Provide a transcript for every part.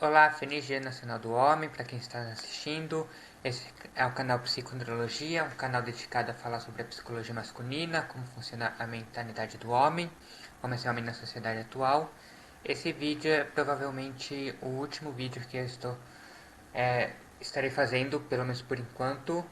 Olá, feliz Dia Nacional do Homem para quem está assistindo. Esse é o canal Psicoandrologia, um canal dedicado a falar sobre a psicologia masculina, como funciona a mentalidade do homem, como é ser homem na sociedade atual. Esse vídeo é provavelmente o último vídeo que eu estarei fazendo, pelo menos por enquanto.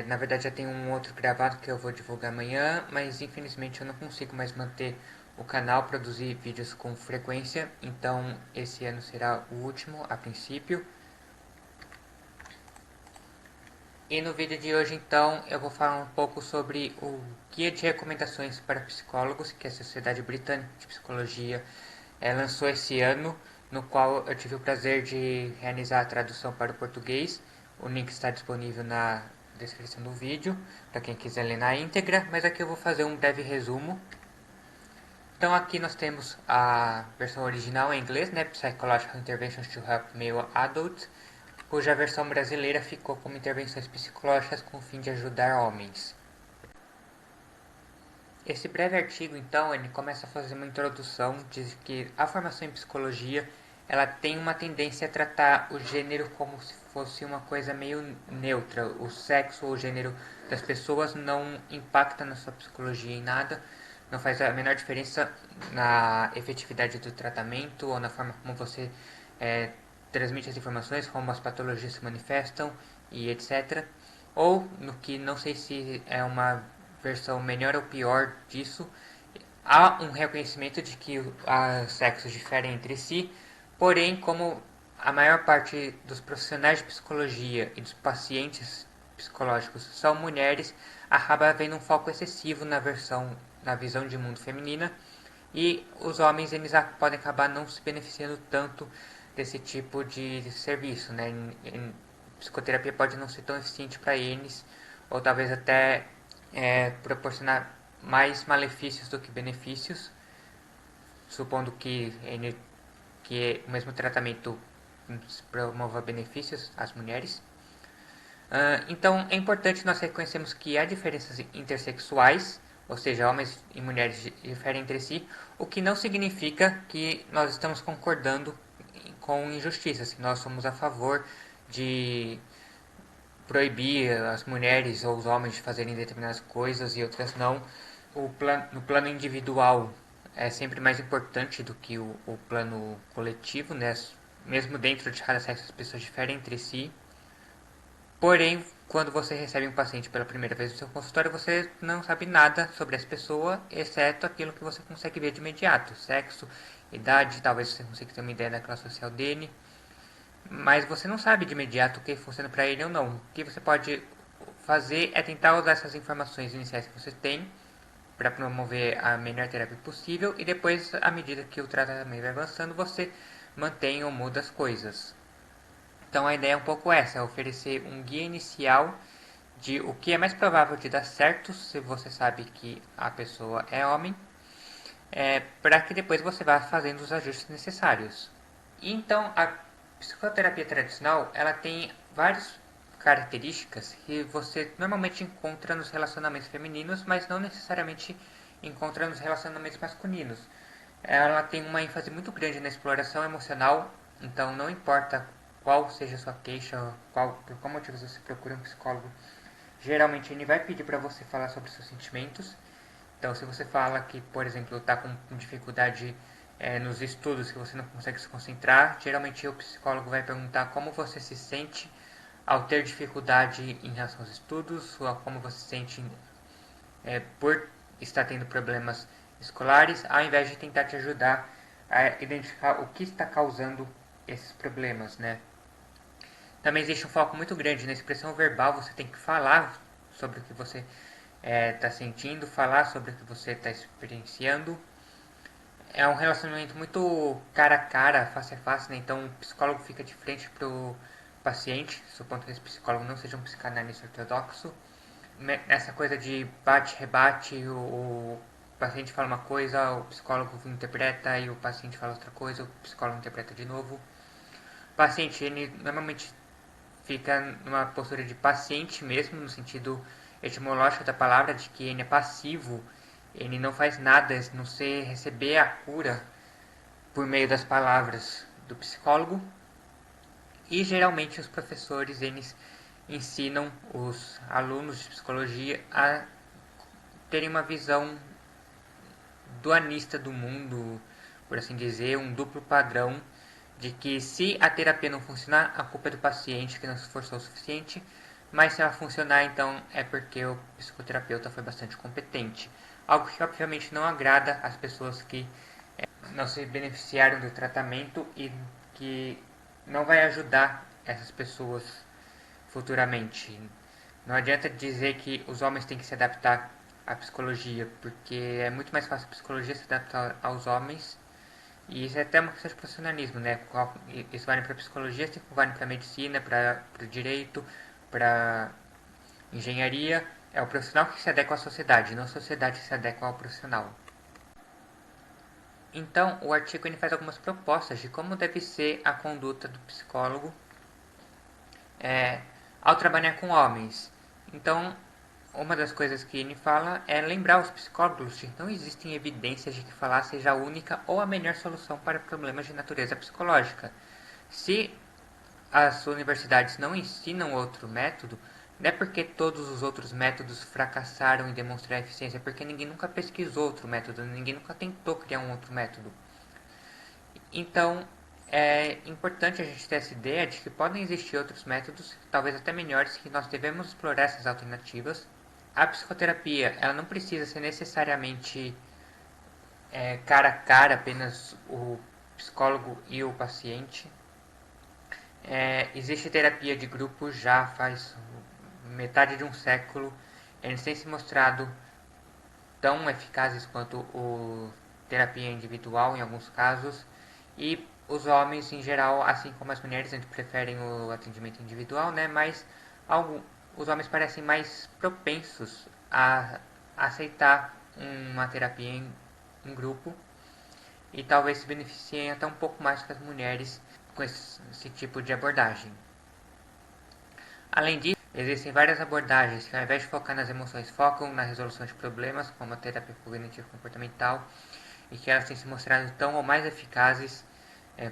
Na verdade já tem um outro gravado que eu vou divulgar amanhã, mas infelizmente eu não consigo mais manter o canal, produzir vídeos com frequência, então esse ano será o último a princípio. E no vídeo de hoje então eu vou falar um pouco sobre o Guia de Recomendações para Psicólogos que a Sociedade Britânica de Psicologia lançou esse ano, no qual eu tive o prazer de realizar a tradução para o português. O link está disponível na descrição do vídeo, para quem quiser ler na íntegra, mas aqui eu vou fazer um breve resumo. Então aqui nós temos a versão original em inglês, né, Psychological Interventions to Help Male Adults, cuja versão brasileira ficou como intervenções psicológicas com o fim de ajudar homens. Esse breve artigo, então, ele começa a fazer uma introdução, diz que a formação em psicologia ela tem uma tendência a tratar o gênero como se fosse uma coisa meio neutra. O sexo ou o gênero das pessoas não impacta na sua psicologia em nada, não faz a menor diferença na efetividade do tratamento ou na forma como você transmite as informações, como as patologias se manifestam e etc. Ou no que não sei se é uma versão melhor ou pior disso, há um reconhecimento de que os sexos diferem entre si, porém, como a maior parte dos profissionais de psicologia e dos pacientes psicológicos são mulheres, acaba havendo um foco excessivo na visão de mundo feminina, e os homens eles podem acabar não se beneficiando tanto desse tipo de serviço, né? Psicoterapia pode não ser tão eficiente para eles, ou talvez até proporcionar mais malefícios do que benefícios, supondo que o mesmo tratamento promova benefícios às mulheres. Então é importante nós reconhecermos que há diferenças intersexuais, ou seja, homens e mulheres diferem entre si, o que não significa que nós estamos concordando com injustiças, que nós somos a favor de proibir as mulheres ou os homens de fazerem determinadas coisas e outras não. No plano individual é sempre mais importante do que o plano coletivo, né? Mesmo dentro de cada sexo as pessoas diferem entre si. Porém, quando você recebe um paciente pela primeira vez no seu consultório, você não sabe nada sobre essa pessoa, exceto aquilo que você consegue ver de imediato: sexo, idade, talvez você consiga ter uma ideia da classe social dele, mas você não sabe de imediato o que funciona para ele ou não. O que você pode fazer é tentar usar essas informações iniciais que você tem para promover a melhor terapia possível, e depois, à medida que o tratamento vai avançando, você mantém ou muda as coisas. Então a ideia é um pouco essa, é oferecer um guia inicial de o que é mais provável de dar certo se você sabe que a pessoa é homem, para que depois você vá fazendo os ajustes necessários. E então a psicoterapia tradicional ela tem várias características que você normalmente encontra nos relacionamentos femininos, mas não necessariamente encontra nos relacionamentos masculinos. Ela tem uma ênfase muito grande na exploração emocional, então não importa qual seja a sua queixa, por qual motivo você procura um psicólogo, geralmente ele vai pedir para você falar sobre seus sentimentos. Então, se você fala que, por exemplo, está com dificuldade nos estudos, que você não consegue se concentrar, geralmente o psicólogo vai perguntar como você se sente ao ter dificuldade em relação aos estudos, ou como você se sente por estar tendo problemas escolares, ao invés de tentar te ajudar a identificar o que está causando esses problemas, né? Também existe um foco muito grande na expressão verbal, você tem que falar sobre o que você está sentindo, falar sobre o que você está experienciando. É um relacionamento muito cara a cara, face a face, né? Então o psicólogo fica de frente pro paciente, supondo que esse psicólogo não seja um psicanalista ortodoxo. Essa coisa de bate-rebate, o paciente fala uma coisa, o psicólogo interpreta, e o paciente fala outra coisa, o psicólogo interpreta de novo. O paciente, ele normalmente fica numa postura de paciente mesmo, no sentido etimológico da palavra, de que ele é passivo, ele não faz nada, não sei receber a cura por meio das palavras do psicólogo. E geralmente os professores eles ensinam os alunos de psicologia a terem uma visão dualista do mundo, por assim dizer, um duplo padrão de que se a terapia não funcionar, a culpa é do paciente que não se esforçou o suficiente, mas se ela funcionar, então é porque o psicoterapeuta foi bastante competente. Algo que obviamente não agrada às pessoas que não se beneficiaram do tratamento e que não vai ajudar essas pessoas futuramente. Não adianta dizer que os homens têm que se adaptar à psicologia, porque é muito mais fácil a psicologia se adaptar aos homens. E isso é até uma questão de profissionalismo, né? Isso vale para psicologia, assim como vale para medicina, para o direito, para engenharia. É o profissional que se adequa à sociedade, não a sociedade que se adequa ao profissional. Então, o artigo ele faz algumas propostas de como deve ser a conduta do psicólogo é, ao trabalhar com homens. Então, uma das coisas que ele fala é lembrar os psicólogos de que não existem evidências de que falar seja a única ou a melhor solução para problemas de natureza psicológica. Se as universidades não ensinam outro método, não é porque todos os outros métodos fracassaram em demonstrar eficiência, é porque ninguém nunca pesquisou outro método, ninguém nunca tentou criar um outro método. Então, é importante a gente ter essa ideia de que podem existir outros métodos, talvez até melhores, que nós devemos explorar essas alternativas. A psicoterapia, ela não precisa ser necessariamente cara a cara, apenas o psicólogo e o paciente. Existe terapia de grupo já faz metade de um século. Eles têm se mostrado tão eficazes quanto a terapia individual em alguns casos. E os homens, em geral, assim como as mulheres, eles preferem o atendimento individual, né? Mas os homens parecem mais propensos a aceitar uma terapia em grupo e talvez se beneficiem até um pouco mais que as mulheres com esse tipo de abordagem. Além disso, existem várias abordagens que, ao invés de focar nas emoções, focam na resolução de problemas, como a terapia cognitivo-comportamental, e que elas têm se mostrado tão ou mais eficazes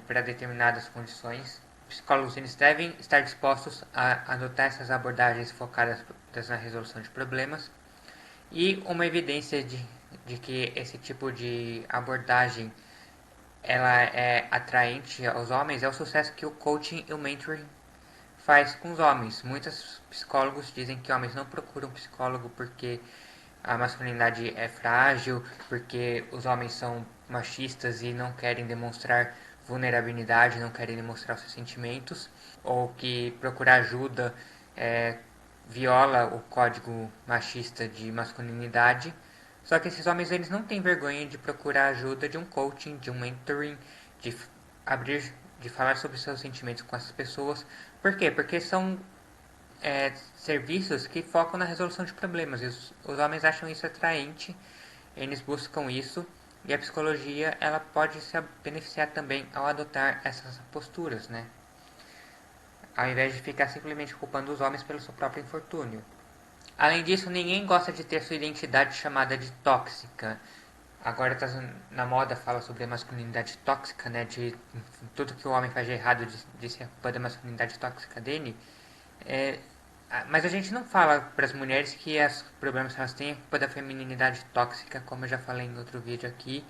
para determinadas condições. Psicólogos eles devem estar dispostos a adotar essas abordagens focadas na resolução de problemas. E uma evidência de que esse tipo de abordagem ela é atraente aos homens é o sucesso que o coaching e o mentoring faz com os homens. Muitos psicólogos dizem que homens não procuram psicólogo porque a masculinidade é frágil, porque os homens são machistas e não querem demonstrar vulnerabilidade, não querem demonstrar os seus sentimentos, ou que procurar ajuda viola o código machista de masculinidade. Só que esses homens eles não têm vergonha de procurar ajuda de um coaching, de um mentoring, de abrir, de falar sobre seus sentimentos com essas pessoas. Por quê? Porque são serviços que focam na resolução de problemas. E os homens acham isso atraente, eles buscam isso. E a psicologia ela pode se beneficiar também ao adotar essas posturas, né? Ao invés de ficar simplesmente culpando os homens pelo seu próprio infortúnio. Além disso, ninguém gosta de ter sua identidade chamada de tóxica. Agora está na moda fala sobre a masculinidade tóxica, né? De tudo que o homem faz de errado de ser a culpa da masculinidade tóxica dele. É, mas a gente não fala para as mulheres que os problemas que elas têm é culpa da feminilidade tóxica, como eu já falei em outro vídeo aqui.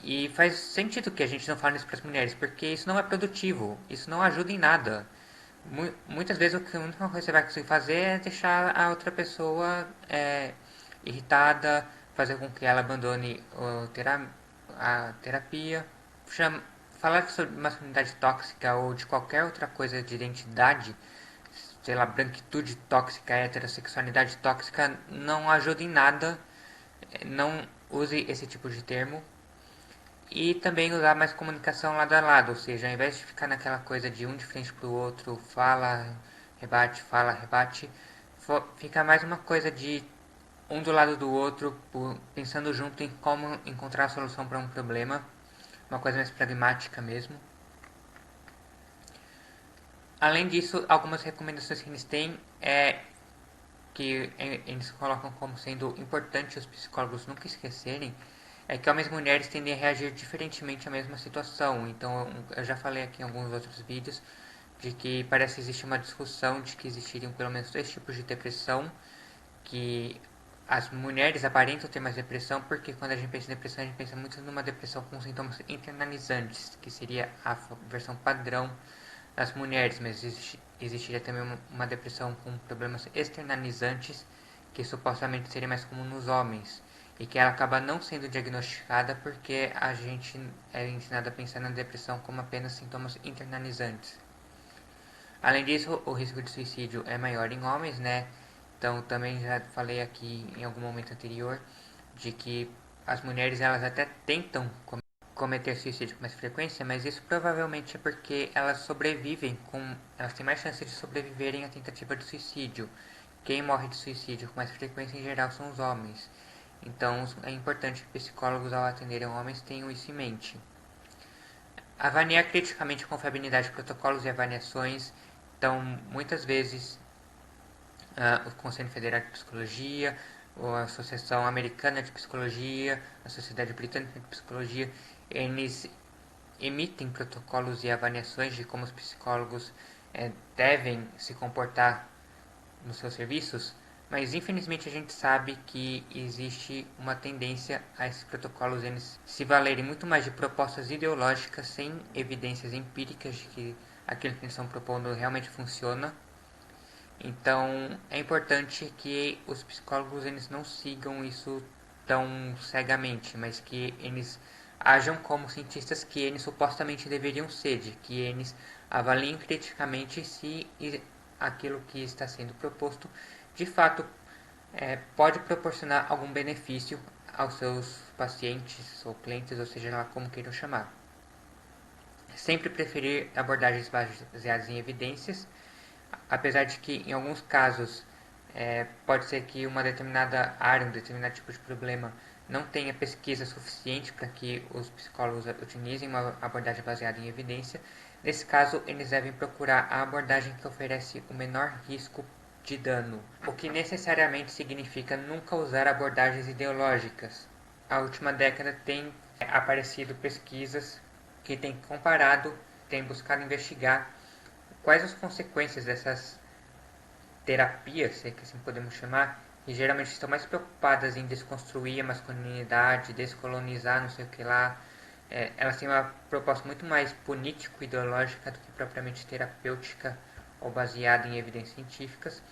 E faz sentido que a gente não fale isso para as mulheres, porque isso não é produtivo, isso não ajuda em nada. Muitas vezes a única coisa que você vai conseguir fazer é deixar a outra pessoa irritada, fazer com que ela abandone a terapia. Falar sobre masculinidade tóxica ou de qualquer outra coisa de identidade, sei lá, branquitude tóxica, heterossexualidade tóxica, não ajuda em nada. Não use esse tipo de termo. E também usar mais comunicação lado a lado, ou seja, ao invés de ficar naquela coisa de um de frente pro outro, fala, rebate, fica mais uma coisa de um do lado do outro, pensando junto em como encontrar a solução para um problema, uma coisa mais pragmática mesmo. Além disso, algumas recomendações que eles têm que eles colocam como sendo importante os psicólogos nunca esquecerem é que homens e mulheres tendem a reagir diferentemente à mesma situação. Então, eu já falei aqui em alguns outros vídeos de que parece existir uma discussão de que existiriam pelo menos dois tipos de depressão, que as mulheres aparentam ter mais depressão, porque quando a gente pensa em depressão, a gente pensa muito numa depressão com sintomas internalizantes, que seria a versão padrão das mulheres, mas existiria também uma depressão com problemas externalizantes, que supostamente seria mais comum nos homens, e que ela acaba não sendo diagnosticada porque a gente é ensinado a pensar na depressão como apenas sintomas internalizantes. Além disso, o risco de suicídio é maior em homens, né? Então, também já falei aqui em algum momento anterior de que as mulheres elas até tentam cometer suicídio com mais frequência, mas isso provavelmente é porque elas têm mais chance de sobreviverem à tentativa de suicídio. Quem morre de suicídio com mais frequência em geral são os homens. Então é importante que psicólogos ao atenderem homens tenham isso em mente. Avaliar criticamente a confiabilidade de protocolos e avaliações. Então, muitas vezes, o Conselho Federal de Psicologia, ou a Associação Americana de Psicologia, a Sociedade Britânica de Psicologia, eles emitem protocolos e avaliações de como os psicólogos devem se comportar nos seus serviços, mas infelizmente a gente sabe que existe uma tendência a esses protocolos eles se valerem muito mais de propostas ideológicas sem evidências empíricas de que aquilo que eles estão propondo realmente funciona. Então é importante que os psicólogos eles não sigam isso tão cegamente, mas que eles ajam como cientistas que eles supostamente deveriam ser, de que eles avaliem criticamente se aquilo que está sendo proposto de fato pode proporcionar algum benefício aos seus pacientes ou clientes, ou seja lá como queiram chamar. Sempre preferir abordagens baseadas em evidências, apesar de que em alguns casos pode ser que uma determinada área, um determinado tipo de problema não tenha pesquisa suficiente para que os psicólogos utilizem uma abordagem baseada em evidência. Nesse caso, eles devem procurar a abordagem que oferece o menor risco de dano, o que necessariamente significa nunca usar abordagens ideológicas. A última década tem aparecido pesquisas que têm comparado, têm buscado investigar quais as consequências dessas terapias, se é que assim podemos chamar, que geralmente estão mais preocupadas em desconstruir a masculinidade, descolonizar não sei o que lá. Elas têm uma proposta muito mais político-ideológica do que propriamente terapêutica ou baseada em evidências científicas.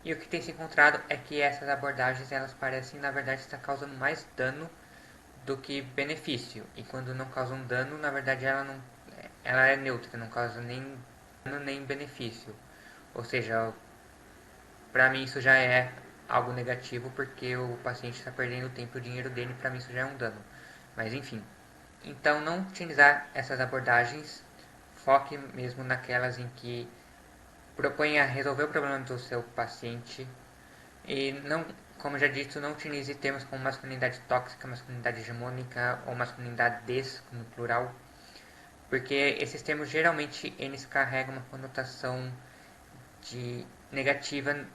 E o que tem se encontrado é que essas abordagens elas parecem na verdade estar causando mais dano do que benefício. E quando não causam dano, na verdade ela é neutra, não causa nem dano nem benefício. Ou seja, para mim isso já é algo negativo porque o paciente está perdendo o tempo e o dinheiro dele, para mim isso já é um dano. Mas enfim, então não utilizar essas abordagens, foque mesmo naquelas em que propõe a resolver o problema do seu paciente e não, como já dito, não utilize termos como masculinidade tóxica, masculinidade hegemônica ou masculinidade des, como plural, porque esses termos geralmente eles carregam uma conotação de negativa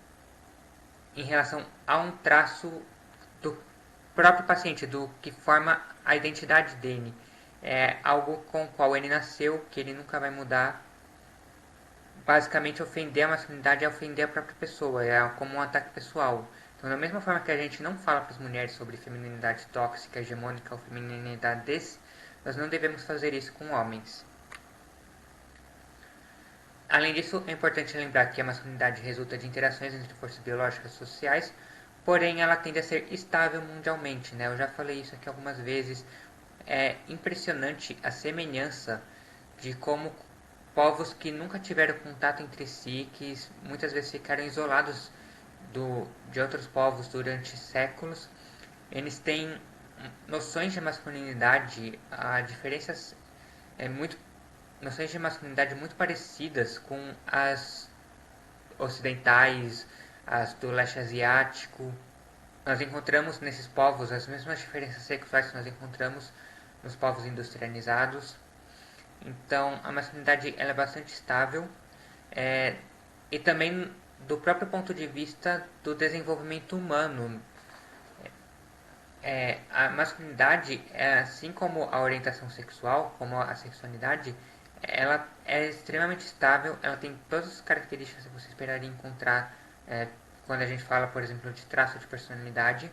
em relação a um traço do próprio paciente, do que forma a identidade dele. É algo com o qual ele nasceu, que ele nunca vai mudar. Basicamente, ofender a masculinidade é ofender a própria pessoa, é como um ataque pessoal. Então, da mesma forma que a gente não fala para as mulheres sobre feminilidade tóxica, hegemônica ou feminilidade desse, nós não devemos fazer isso com homens. Além disso, é importante lembrar que a masculinidade resulta de interações entre forças biológicas e sociais, porém ela tende a ser estável mundialmente, né? Eu já falei isso aqui algumas vezes. É impressionante a semelhança de como povos que nunca tiveram contato entre si, que muitas vezes ficaram isolados de outros povos durante séculos, eles têm noções de masculinidade, a diferenças muito noções de masculinidade muito parecidas com as ocidentais, as do leste asiático. Nós encontramos nesses povos as mesmas diferenças sexuais que nós encontramos nos povos industrializados. Então, a masculinidade ela é bastante estável e também do próprio ponto de vista do desenvolvimento humano. A masculinidade, assim como a orientação sexual, como a sexualidade, ela é extremamente estável, ela tem todas as características que você esperaria encontrar quando a gente fala, por exemplo, de traço de personalidade.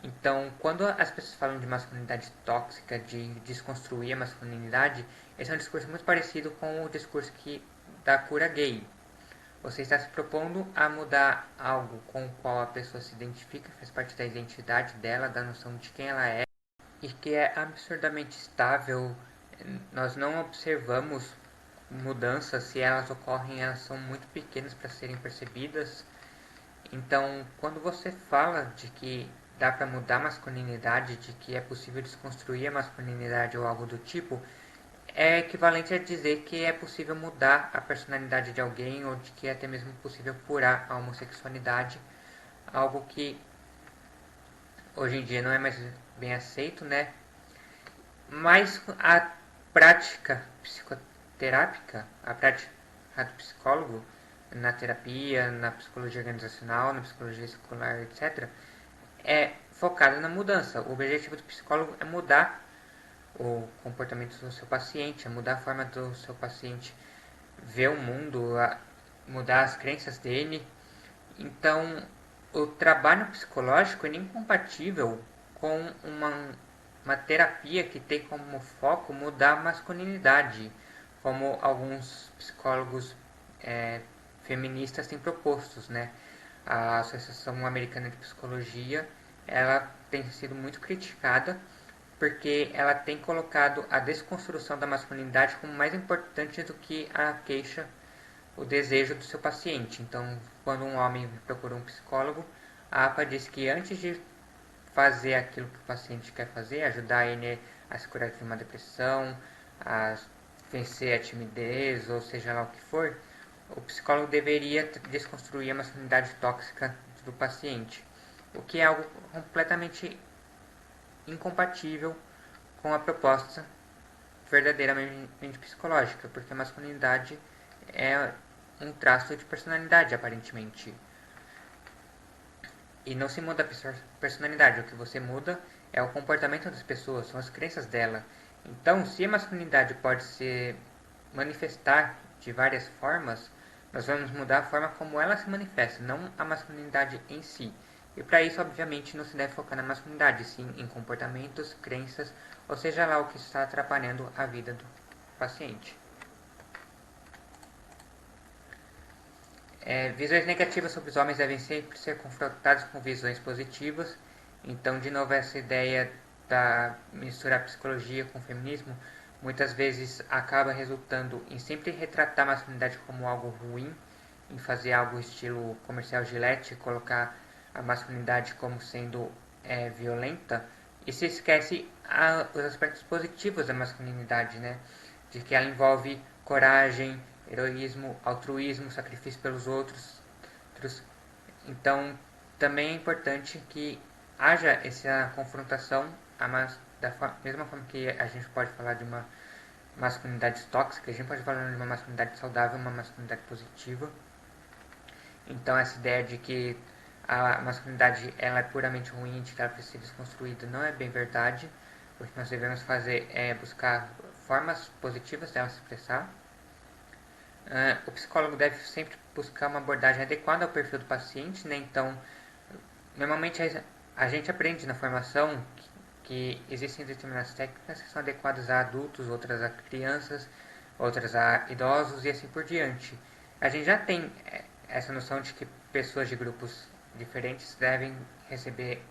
Então, quando as pessoas falam de masculinidade tóxica, de desconstruir a masculinidade, esse é um discurso muito parecido com o discurso da cura gay. Você está se propondo a mudar algo com o qual a pessoa se identifica, faz parte da identidade dela, da noção de quem ela é, e que é absurdamente estável. Nós não observamos mudanças, se elas ocorrem, elas são muito pequenas para serem percebidas. Então, quando você fala de que dá para mudar a masculinidade, de que é possível desconstruir a masculinidade ou algo do tipo, é equivalente a dizer que é possível mudar a personalidade de alguém ou de que é até mesmo possível curar a homossexualidade, algo que hoje em dia não é mais bem aceito, né? Mas a prática psicoterápica, a prática do psicólogo na terapia, na psicologia organizacional, na psicologia escolar, etc., é focada na mudança. O objetivo do psicólogo é mudar o comportamento do seu paciente, é mudar a forma do seu paciente ver o mundo, mudar as crenças dele. Então, o trabalho psicológico é incompatível com uma terapia que tem como foco mudar a masculinidade, como alguns psicólogos é, feministas têm propostos, né? A Associação Americana de Psicologia, ela tem sido muito criticada porque ela tem colocado a desconstrução da masculinidade como mais importante do que a queixa, o desejo do seu paciente. Então, quando um homem procura um psicólogo, a APA diz que antes de fazer aquilo que o paciente quer fazer, ajudar ele a se curar de uma depressão, a vencer a timidez, ou seja lá o que for, o psicólogo deveria desconstruir a masculinidade tóxica do paciente, o que é algo completamente incompatível com a proposta verdadeiramente psicológica, porque a masculinidade é um traço de personalidade, aparentemente. E não se muda a personalidade, o que você muda é o comportamento das pessoas, são as crenças dela. Então, se a masculinidade pode se manifestar de várias formas, nós vamos mudar a forma como ela se manifesta, não a masculinidade em si. E para isso, obviamente, não se deve focar na masculinidade, sim em comportamentos, crenças, ou seja lá o que está atrapalhando a vida do paciente. Visões negativas sobre os homens devem sempre ser confrontadas com visões positivas. Então, de novo, essa ideia da misturar psicologia com feminismo muitas vezes acaba resultando em sempre retratar a masculinidade como algo ruim, em fazer algo estilo comercial Gillette, colocar a masculinidade como sendo violenta, e se esquece os aspectos positivos da masculinidade, né? De que ela envolve coragem, heroísmo, altruísmo, sacrifício pelos outros. Então, também é importante que haja essa confrontação, da mesma forma que a gente pode falar de uma masculinidade tóxica, a gente pode falar de uma masculinidade saudável, uma masculinidade positiva. Então, essa ideia de que a masculinidade ela é puramente ruim, de que ela precisa ser desconstruída, não é bem verdade. O que nós devemos fazer é buscar formas positivas dela se expressar. O psicólogo deve sempre buscar uma abordagem adequada ao perfil do paciente, né? Então, normalmente a gente aprende na formação que existem determinadas técnicas que são adequadas a adultos, outras a crianças, outras a idosos e assim por diante. A gente já tem essa noção de que pessoas de grupos diferentes devem receber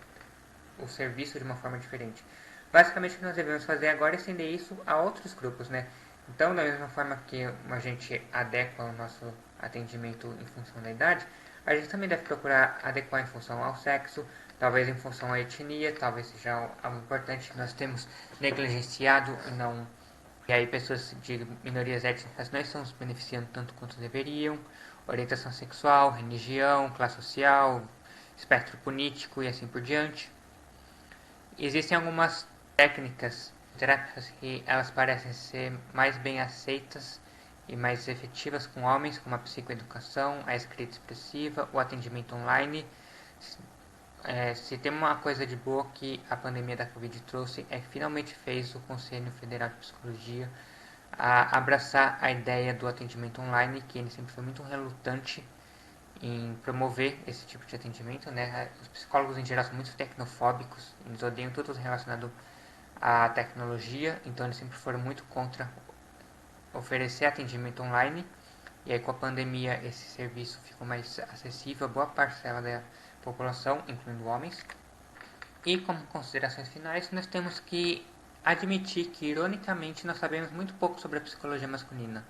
o serviço de uma forma diferente. Basicamente, o que nós devemos fazer agora é estender isso a outros grupos, né? Então, da mesma forma que a gente adequa o nosso atendimento em função da idade, a gente também deve procurar adequar em função ao sexo, talvez em função à etnia, talvez seja algo importante que nós temos negligenciado e não. E aí pessoas de minorias étnicas não estão se beneficiando tanto quanto deveriam, orientação sexual, religião, classe social, espectro político e assim por diante. Existem algumas técnicas terápicas que elas parecem ser mais bem aceitas e mais efetivas com homens, como a psicoeducação, a escrita expressiva, o atendimento online. Se tem uma coisa de boa que a pandemia da Covid trouxe é que finalmente fez o Conselho Federal de Psicologia a abraçar a ideia do atendimento online, que ele sempre foi muito relutante em promover esse tipo de atendimento, né? Os psicólogos em geral são muito tecnofóbicos, eles odeiam tudo relacionado à tecnologia, então eles sempre foram muito contra oferecer atendimento online. E aí com a pandemia esse serviço ficou mais acessível a boa parcela da população, incluindo homens. E como considerações finais, nós temos que admitir que, ironicamente, nós sabemos muito pouco sobre a psicologia masculina.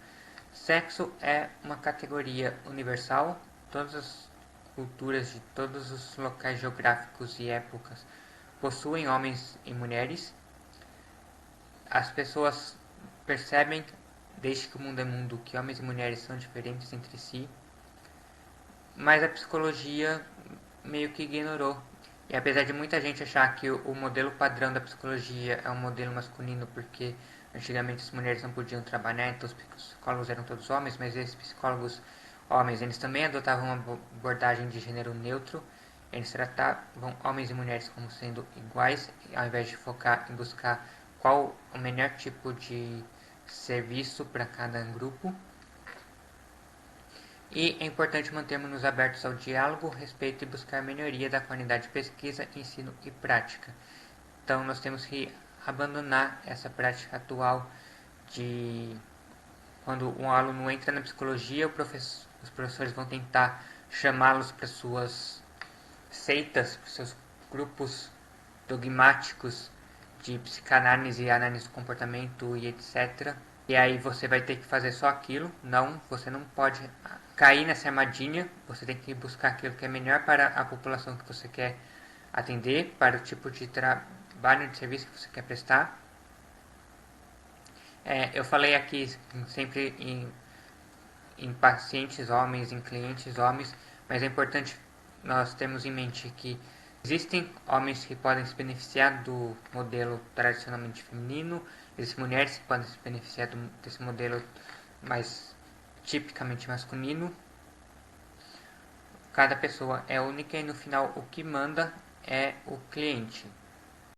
Sexo é uma categoria universal, todas as culturas de todos os locais geográficos e épocas possuem homens e mulheres. As pessoas percebem, desde que o mundo é mundo, que homens e mulheres são diferentes entre si, mas a psicologia meio que ignorou. E apesar de muita gente achar que o modelo padrão da psicologia é um modelo masculino porque antigamente as mulheres não podiam trabalhar, então os psicólogos eram todos homens, mas esses psicólogos homens, eles também adotavam uma abordagem de gênero neutro, eles tratavam homens e mulheres como sendo iguais, ao invés de focar em buscar qual o melhor tipo de serviço para cada grupo. E é importante mantermos-nos abertos ao diálogo, respeito e buscar melhoria da qualidade de pesquisa, ensino e prática. Então, nós temos que abandonar essa prática atual de quando um aluno entra na psicologia, os professores vão tentar chamá-los para suas seitas, para seus grupos dogmáticos de psicanálise, análise do comportamento e etc. E aí você vai ter que fazer só aquilo. Não, você não pode cair nessa armadilha. Você tem que buscar aquilo que é melhor para a população que você quer atender, para o tipo de trabalho, de serviço que você quer prestar. Eu falei aqui sempre em pacientes homens, em clientes homens, mas é importante nós termos em mente que existem homens que podem se beneficiar do modelo tradicionalmente feminino, existem mulheres que podem se beneficiar desse modelo mais tipicamente masculino. Cada pessoa é única e no final o que manda é o cliente.